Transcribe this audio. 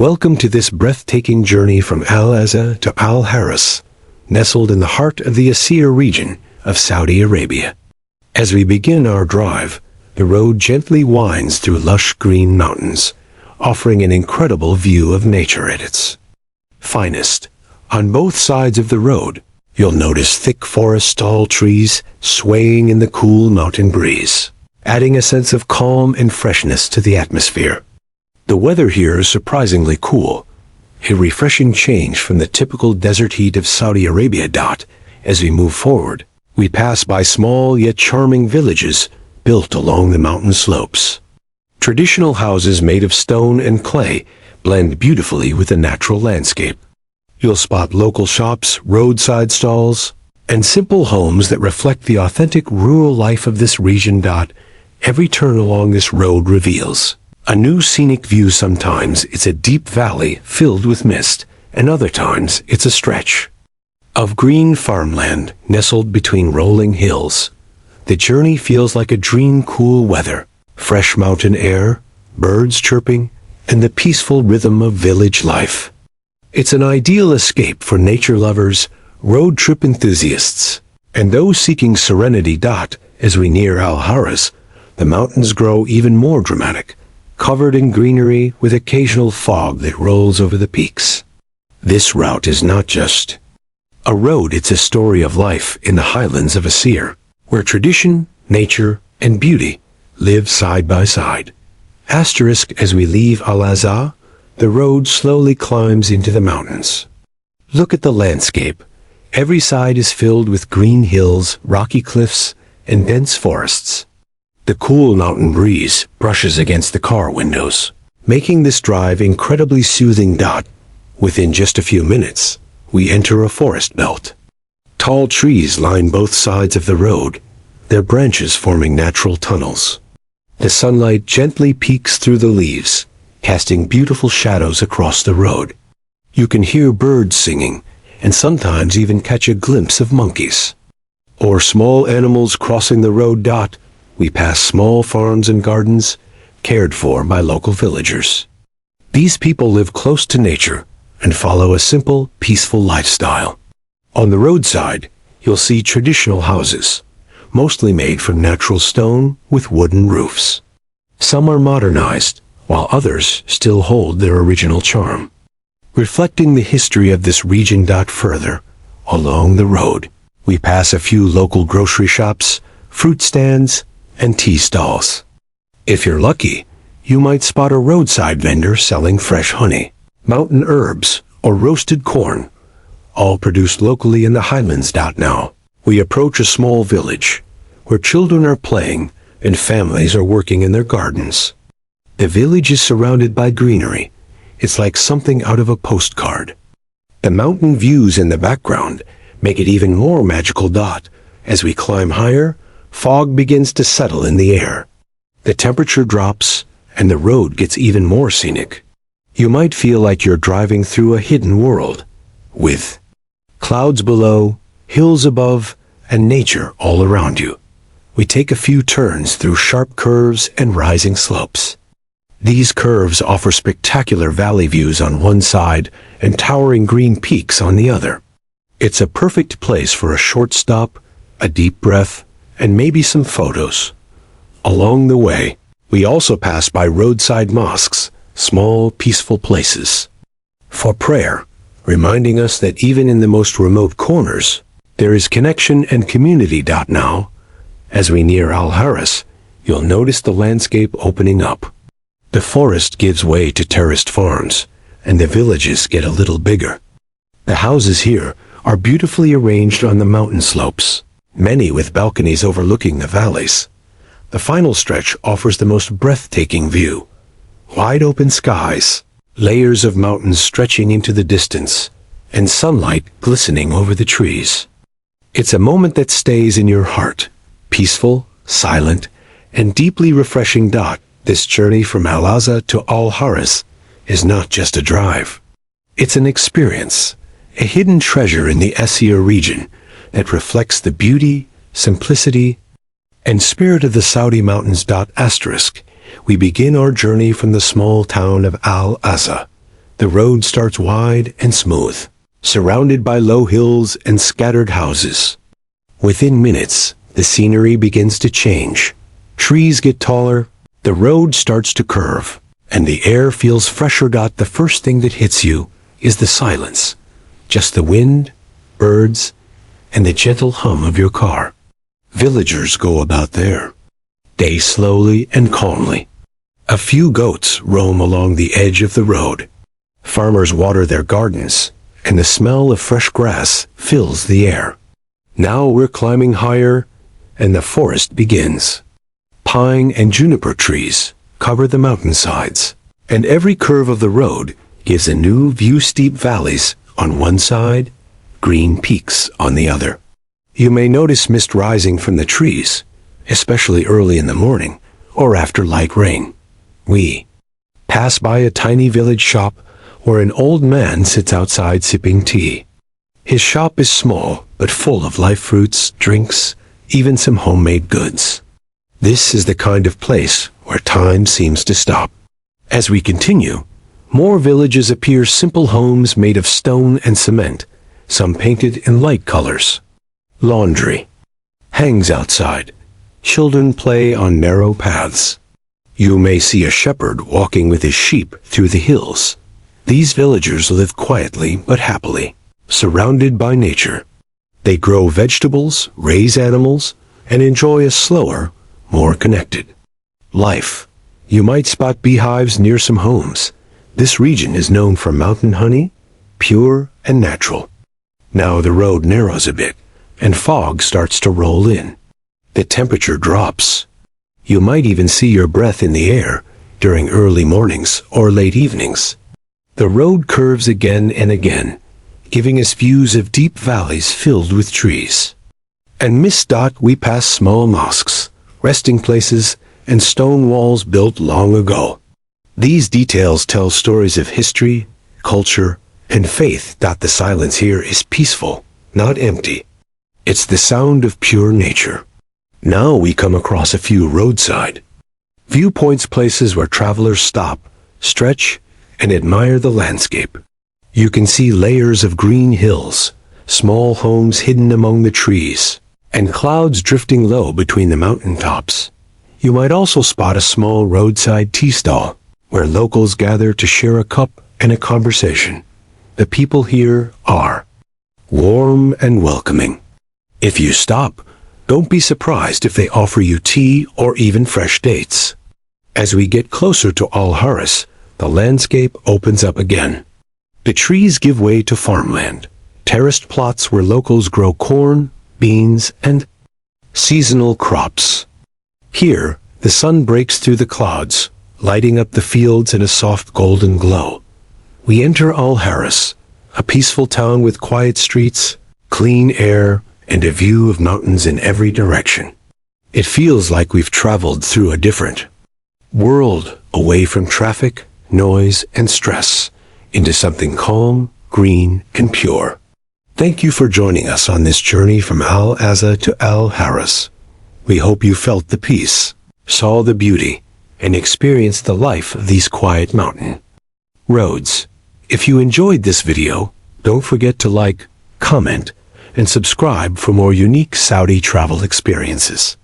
Welcome to this breathtaking journey from Azzah to Haras, nestled in the heart of the Aseer region of Saudi Arabia. As we begin our drive, the road gently winds through lush green mountains, offering an incredible view of nature at its finest. On both sides of the road, you'll notice thick forest-tall trees swaying in the cool mountain breeze, adding a sense of calm and freshness to the atmosphere. The weather here is surprisingly cool, a refreshing change from the typical desert heat of Saudi Arabia. As we move forward, we pass by small yet charming villages built along the mountain slopes. Traditional houses made of stone and clay blend beautifully with the natural landscape. You'll spot local shops, roadside stalls, and simple homes that reflect the authentic rural life of this region. Every turn along this road reveals a new scenic view. Sometimes it's a deep valley filled with mist, and other times it's a stretch of green farmland nestled between rolling hills. The journey feels like a dream. Cool weather, fresh mountain air, birds chirping, and the peaceful rhythm of village life. It's an ideal escape for nature lovers, road trip enthusiasts, and those seeking serenity. As we near Haras, the mountains grow even more dramatic, covered in greenery with occasional fog that rolls over the peaks. This route is not just a road, it's a story of life in the highlands of Aseer, where tradition, nature, and beauty live side by side. As we leave Azzah, the road slowly climbs into the mountains. Look at the landscape. Every side is filled with green hills, rocky cliffs, and dense forests. The cool mountain breeze brushes against the car windows, making this drive incredibly soothing. Within just a few minutes, we enter a forest belt. Tall trees line both sides of the road, their branches forming natural tunnels. The sunlight gently peeks through the leaves, casting beautiful shadows across the road. You can hear birds singing, and sometimes even catch a glimpse of monkeys or small animals crossing the road. We pass small farms and gardens cared for by local villagers. These people live close to nature and follow a simple, peaceful lifestyle. On the roadside, you'll see traditional houses, mostly made from natural stone with wooden roofs. Some are modernized, while others still hold their original charm, reflecting the history of this region. Further along the road, we pass a few local grocery shops, fruit stands, and tea stalls. If you're lucky, you might spot a roadside vendor selling fresh honey, mountain herbs, or roasted corn, all produced locally in the highlands. Now, we approach a small village where children are playing and families are working in their gardens. The village is surrounded by greenery. It's like something out of a postcard. The mountain views in the background make it even more magical. As we climb higher, fog begins to settle in the air. The temperature drops, and the road gets even more scenic. You might feel like you're driving through a hidden world, with clouds below, hills above, and nature all around you. We take a few turns through sharp curves and rising slopes. These curves offer spectacular valley views on one side and towering green peaks on the other. It's a perfect place for a short stop, a deep breath, and maybe some photos. Along the way, we also pass by roadside mosques, small, peaceful places for prayer, reminding us that even in the most remote corners, there is connection and community. Now, as we near Haras, you'll notice the landscape opening up. The forest gives way to terraced farms, and the villages get a little bigger. The houses here are beautifully arranged on the mountain slopes, many with balconies overlooking the valleys. The final stretch offers the most breathtaking view. Wide open skies, layers of mountains stretching into the distance, and sunlight glistening over the trees. It's a moment that stays in your heart, peaceful, silent, and deeply refreshing. This journey from Azzah to Haras is not just a drive. It's an experience, a hidden treasure in the Aseer region that reflects the beauty, simplicity, and spirit of the Saudi mountains. We begin our journey from the small town of Azzah, The road starts wide and smooth, surrounded by low hills and scattered houses. Within minutes, the scenery begins to change. Trees get taller, the road starts to curve, and the air feels fresher. The first thing that hits you is the silence. Just the wind, birds, and the gentle hum of your car. Villagers go about their day slowly and calmly. A few goats roam along the edge of the road. Farmers water their gardens, and the smell of fresh grass fills the air. Now we're climbing higher, and the forest begins. Pine and juniper trees cover the mountainsides, and every curve of the road gives a new view. Steep valleys on one side, green peaks on the other. You may notice mist rising from the trees, especially early in the morning or after light rain. We pass by a tiny village shop where an old man sits outside sipping tea. His shop is small but full of live fruits, drinks, even some homemade goods. This is the kind of place where time seems to stop. As we continue, more villages appear, simple homes made of stone and cement, some painted in light colors. Laundry hangs outside. Children play on narrow paths. You may see a shepherd walking with his sheep through the hills. These villagers live quietly but happily, surrounded by nature. They grow vegetables, raise animals, and enjoy a slower, more connected life. You might spot beehives near some homes. This region is known for mountain honey, pure and natural. Now the road narrows a bit, and fog starts to roll in. The temperature drops. You might even see your breath in the air during early mornings or late evenings. The road curves again and again, giving us views of deep valleys filled with trees. And mist. We pass small mosques, resting places, and stone walls built long ago. These details tell stories of history, culture, and faith. The silence here is peaceful, not empty. It's the sound of pure nature. Now we come across a few roadside viewpoints, places where travelers stop, stretch, and admire the landscape. You can see layers of green hills, small homes hidden among the trees, and clouds drifting low between the mountain tops. You might also spot a small roadside tea stall, where locals gather to share a cup and a conversation. The people here are warm and welcoming. If you stop, don't be surprised if they offer you tea or even fresh dates. As we get closer to Haras, the landscape opens up again. The trees give way to farmland, terraced plots where locals grow corn, beans, and seasonal crops. Here, the sun breaks through the clouds, lighting up the fields in a soft golden glow. We enter Haras, a peaceful town with quiet streets, clean air, and a view of mountains in every direction. It feels like we've traveled through a different world, away from traffic, noise, and stress, into something calm, green, and pure. Thank you for joining us on this journey from Azzah to Haras. We hope you felt the peace, saw the beauty, and experienced the life of these quiet mountain roads. If you enjoyed this video, don't forget to like, comment, and subscribe for more unique Saudi travel experiences.